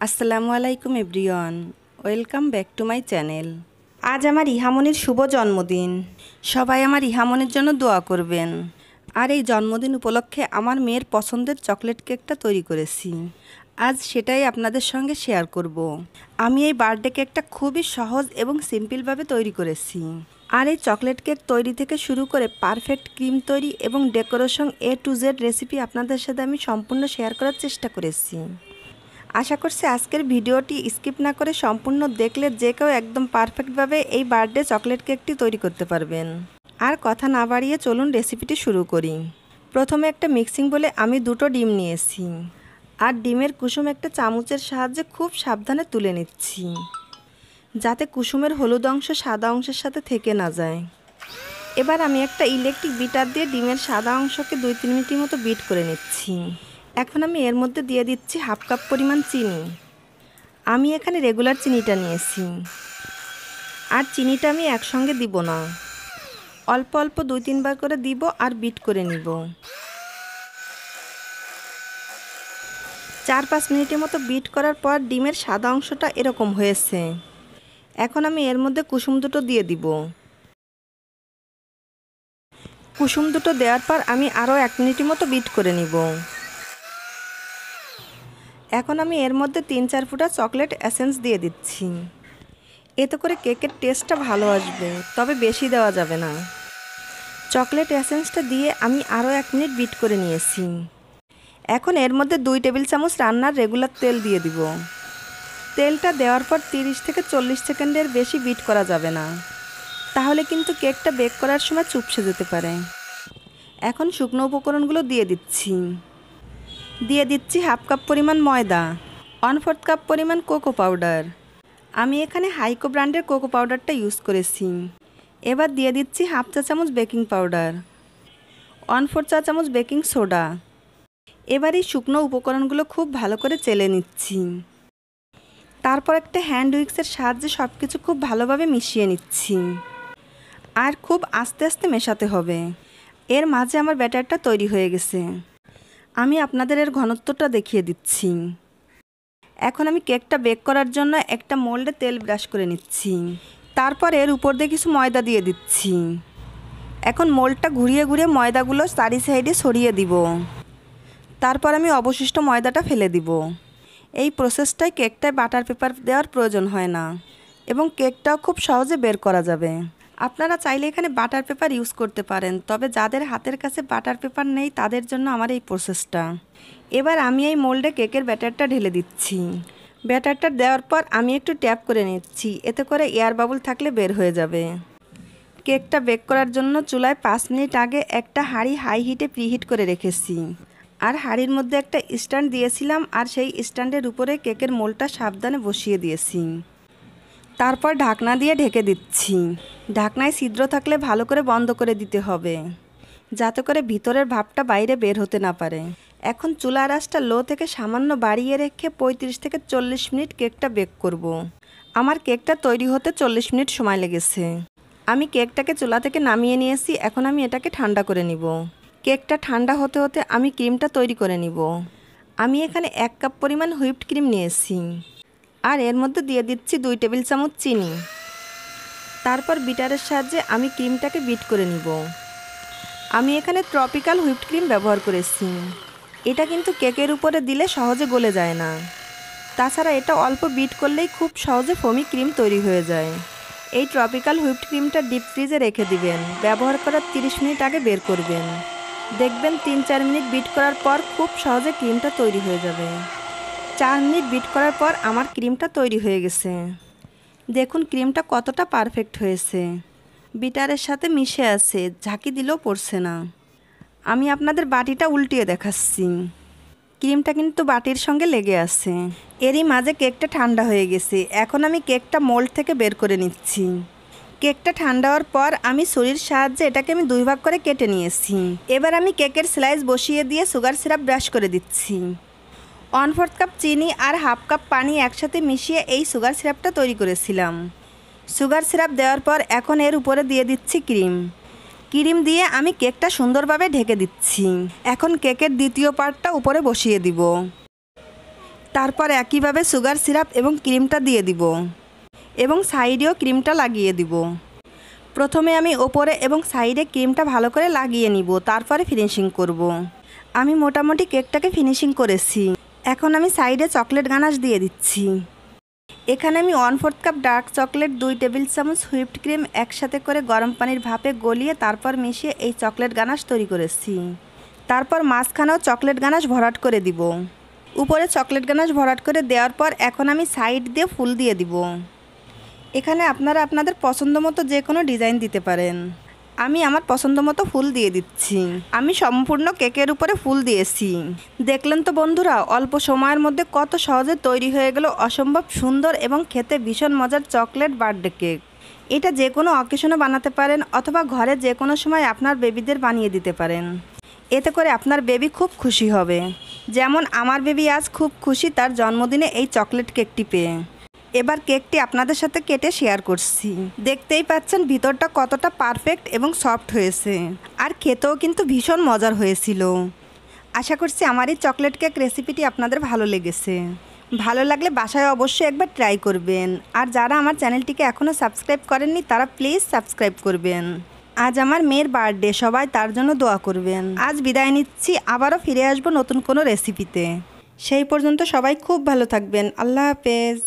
আসসালামু আলাইকুম everyone, welcome back to my channel. আজ আমার ইহামনির শুভ জন্মদিন। সবাই আমার ইহামনির জন্য দোয়া করবেন। আর এই জন্মদিন উপলক্ষে আমার মেয়ের পছন্দের চকলেট কেকটা তৈরি করেছি। আজ সেটাই আপনাদের সঙ্গে শেয়ার করব। আমি এই বার্থডে কেকটা খুবই সহজ এবং সিম্পলভাবে তৈরি করেছি। আর এই চকলেট কেক তৈরি থেকে শুরু করে পারফেক্ট ক্রিম তৈরি এবং decoration A to Z recipe আপনাদের সাথে আমি সম্পূর্ণ শেয়ার করার চেষ্টা করেছি। আশা করছি আজকের ভিডিওটি স্কিপ না করে সম্পূর্ণ দেখলে যে কেউ একদম পারফেক্টভাবে এই বার্থডে চকলেট কেকটি তৈরি করতে পারবেন। আর কথা না বাড়িয়ে চলুন রেসিপিটি শুরু করি। প্রথমে একটা মিক্সিং বলে আমি 2টো ডিম নিয়েছি। আর ডিমের কুসুম একটা চামচের সাহায্যে খুব সাবধানে তুলে নিচ্ছি, যাতে কুসুমের হলুদ অংশ সাদা অংশের সাথে থেকে না যায়। এবার আমি একটা ইলেকট্রিক বিটার দিয়ে ডিমের সাদা অংশকে 2-3 মিনিটের মতো বিট করে নিচ্ছি। এখন আমি এর মধ্যে দিয়ে দিচ্ছি 1/2 কাপ পরিমাণ চিনি। আমি এখানে রেগুলার চিনিটা নিয়েছি। আর চিনিটা আমি একসঙ্গে দিব না, অল্প অল্প 2-3 বার করে দিব আর বিট করে নিব। 4-5 মিনিটের মতো বিট করার পর ডিমের সাদা অংশটা এরকম হয়েছে। এখন আমি এর মধ্যে কুসুম দুটো দিয়ে দিব। কুসুম দুটো দেওয়ার পর আমি আরও 1 মিনিটের মতো বিট করে নিব। এখন আমি এর মধ্যে 3-4 ফোঁটা চকলেট এসেন্স দিয়ে দিচ্ছি। এতে করে কেকের টেস্টটা ভালো আসবে, তবে বেশি দেওয়া যাবে না। চকলেট এসেন্সটা দিয়ে আমি আরও 1 মিনিট বিট করে নিয়েছি। এখন এর মধ্যে 2 টেবিল চামচ রান্নার রেগুলার তেল দিয়ে দিব। তেলটা দেওয়ার পর 30 থেকে 40 সেকেন্ডের বেশি বিট করা যাবে না, তাহলে কিন্তু কেকটা বেক করার সময় চুপসে যেতে পারে। এখন শুকনো উপকরণগুলো দিয়ে দিচ্ছি। দিয়ে দিচ্ছি 1/2 কাপ পরিমাণ ময়দা, 1/4 কাপ পরিমাণ কোকো পাউডার। আমি এখানে হাইকো ব্র্যান্ডের কোকো পাউডারটা ইউজ করেছি। এবার দিয়ে দিচ্ছি 1/2 চা চামচ বেকিং পাউডার, 1/4 চা চামচ বেকিং সোডা। এবার এই শুকনো উপকরণগুলো খুব ভালো করে চেলে নিচ্ছি। তারপর একটা হ্যান্ড উইক্সের সাহায্যে সব কিছু খুব ভালোভাবে মিশিয়ে নিচ্ছি। আর খুব আস্তে আস্তে মেশাতে হবে। এর মাঝে আমার ব্যাটারটা তৈরি হয়ে গেছে। আমি আপনাদের এর ঘনত্বটা দেখিয়ে দিচ্ছি। এখন আমি কেকটা বেক করার জন্য একটা মোল্ডে তেল ব্রাশ করে নিচ্ছি। তারপর এর উপর দিয়ে কিছু ময়দা দিয়ে দিচ্ছি। এখন মোল্ডটা ঘুরিয়ে ঘুরিয়ে ময়দাগুলো চারি সাইডে ছড়িয়ে দিব। তারপর আমি অবশিষ্ট ময়দাটা ফেলে দিব। এই প্রসেসটায় কেকটায় বাটার পেপার দেওয়ার প্রয়োজন হয় না এবং কেকটাও খুব সহজে বের করা যাবে। আপনারা চাইলে এখানে বাটার পেপার ইউজ করতে পারেন, তবে যাদের হাতের কাছে বাটার পেপার নেই তাদের জন্য আমার এই প্রসেসটা। এবার আমি এই মোল্ডে কেকের ব্যাটারটা ঢেলে দিচ্ছি। ব্যাটারটা দেওয়ার পর আমি একটু ট্যাপ করে নিচ্ছি, এতে করে এয়ার বাবল থাকলে বের হয়ে যাবে। কেকটা বেক করার জন্য চুলায় 5 মিনিট আগে একটা হাঁড়ি হাই হিটে প্রিহিট করে রেখেছি। আর হাঁড়ির মধ্যে একটা স্ট্যান্ড দিয়েছিলাম, আর সেই স্ট্যান্ডের উপরে কেকের মোল্ডটা সাবধানে বসিয়ে দিয়েছি। তারপর ঢাকনা দিয়ে ঢেকে দিচ্ছি। ঢাকনায় ছিদ্র থাকলে ভালো করে বন্ধ করে দিতে হবে, যাতে করে ভিতরের ভাপটা বাইরে বের হতে না পারে। এখন চুলার আঁচটা লো থেকে সামান্য বাড়িয়ে রেখে 35 থেকে 40 মিনিট কেকটা বেক করব। আমার কেকটা তৈরি হতে 40 মিনিট সময় লেগেছে। আমি কেকটাকে চুলা থেকে নামিয়ে নিয়েছি। এখন আমি এটাকে ঠান্ডা করে নিব। কেকটা ঠান্ডা হতে হতে আমি ক্রিমটা তৈরি করে নিব। আমি এখানে 1 কাপ পরিমাণ হুইপড ক্রিম নিয়েছি। আর এর মধ্যে দিয়ে দিচ্ছি 2 টেবিল চামচ চিনি। তারপর বিটারের সাহায্যে আমি ক্রিমটাকে বিট করে নিব। আমি এখানে ট্রপিক্যাল হুইপড ক্রিম ব্যবহার করেছি। এটা কিন্তু কেকের উপরে দিলে সহজে গলে যায় না। তাছাড়া এটা অল্প বিট করলেই খুব সহজে ফোমি ক্রিম তৈরি হয়ে যায়। এই ট্রপিক্যাল হুইপড ক্রিমটা ডিপ ফ্রিজে রেখে দিবেন। ব্যবহার করার 30 মিনিট আগে বের করবেন। দেখবেন 3-4 মিনিট বিট করার পর খুব সহজে ক্রিমটা তৈরি হয়ে যাবে। 4 মিনিট বিট করার পর আমার ক্রিমটা তৈরি হয়ে গেছে। দেখুন ক্রিমটা কতটা পারফেক্ট হয়েছে। বিটারের সাথে মিশে আছে, ঝাঁকি দিলেও পড়ছে না। আমি আপনাদের বাটিটা উল্টিয়ে দেখাচ্ছি। ক্রিমটা কিন্তু বাটির সঙ্গে লেগে আছে। এরই মাঝে কেকটা ঠান্ডা হয়ে গেছে। এখন আমি কেকটা মোল্ড থেকে বের করে নিচ্ছি। কেকটা ঠান্ডা হওয়ার পর আমি ছুরির সাহায্যে এটাকে আমি 2 ভাগ করে কেটে নিয়েছি। এবার আমি কেকের স্লাইস বসিয়ে দিয়ে সুগার সিরাপ ব্রাশ করে দিচ্ছি। 1/4 কাপ চিনি আর 1/2 কাপ পানি একসাথে মিশিয়ে এই সুগার সিরাপটা তৈরি করেছিলাম। সুগার সিরাপ দেওয়ার পর এখন এর উপরে দিয়ে দিচ্ছি ক্রিম। ক্রিম দিয়ে আমি কেকটা সুন্দরভাবে ঢেকে দিচ্ছি। এখন কেকের দ্বিতীয় পার্টটা উপরে বসিয়ে দিব। তারপর একইভাবে সুগার সিরাপ এবং ক্রিমটা দিয়ে দিব এবং সাইডেও ক্রিমটা লাগিয়ে দিব। প্রথমে আমি ওপরে এবং সাইডে ক্রিমটা ভালো করে লাগিয়ে নিব, তারপরে ফিনিশিং করব। আমি মোটামুটি কেকটাকে ফিনিশিং করেছি। এখন আমি সাইডে চকলেট গানাশ দিয়ে দিচ্ছি। এখানে আমি 1/4 কাপ ডার্ক চকলেট, 2 টেবিল চামচ হুইপড ক্রিম একসাথে করে গরম পানির ভাপে গলিয়ে তারপর মিশিয়ে এই চকলেট গানাশ তৈরি করেছি। তারপর মাঝখানেও চকলেট গানাশ ভরাট করে দিব। উপরে চকলেট গানাশ ভরাট করে দেওয়ার পর এখন আমি সাইড দিয়ে ফুল দিয়ে দিব। এখানে আপনারা আপনাদের পছন্দ মতো যে কোনো ডিজাইন দিতে পারেন। আমি আমার পছন্দ মতো ফুল দিয়ে দিচ্ছি। আমি সম্পূর্ণ কেকের উপরে ফুল দিয়েছি। দেখলেন তো বন্ধুরা, অল্প সময়ের মধ্যে কত সহজে তৈরি হয়ে গেল অসম্ভব সুন্দর এবং খেতে ভীষণ মজার চকলেট বার্থডে কেক। এটা যে কোনো অকেশনে বানাতে পারেন অথবা ঘরে যে কোনো সময় আপনার বেবিদের বানিয়ে দিতে পারেন। এতে করে আপনার বেবি খুব খুশি হবে। যেমন আমার বেবি আজ খুব খুশি তার জন্মদিনে এই চকলেট কেকটি পেয়ে। এবার কেকটি আপনাদের সাথে কেটে শেয়ার করছি। দেখতেই পাচ্ছেন ভিতরটা কতটা পারফেক্ট এবং সফট হয়েছে, আর খেতেও কিন্তু ভীষণ মজার হয়েছিল। আশা করছি আমার এই চকলেট কেক রেসিপিটি আপনাদের ভালো লেগেছে। ভালো লাগলে বাসায় অবশ্যই একবার ট্রাই করবেন। আর যারা আমার চ্যানেলটিকে এখনও সাবস্ক্রাইব করেননি তারা প্লিজ সাবস্ক্রাইব করবেন। আজ আমার মেয়ের বার্থডে, সবাই তার জন্য দোয়া করবেন। আজ বিদায় নিচ্ছি, আবারও ফিরে আসবো নতুন কোনো রেসিপিতে। সেই পর্যন্ত সবাই খুব ভালো থাকবেন। আল্লাহ হাফেজ।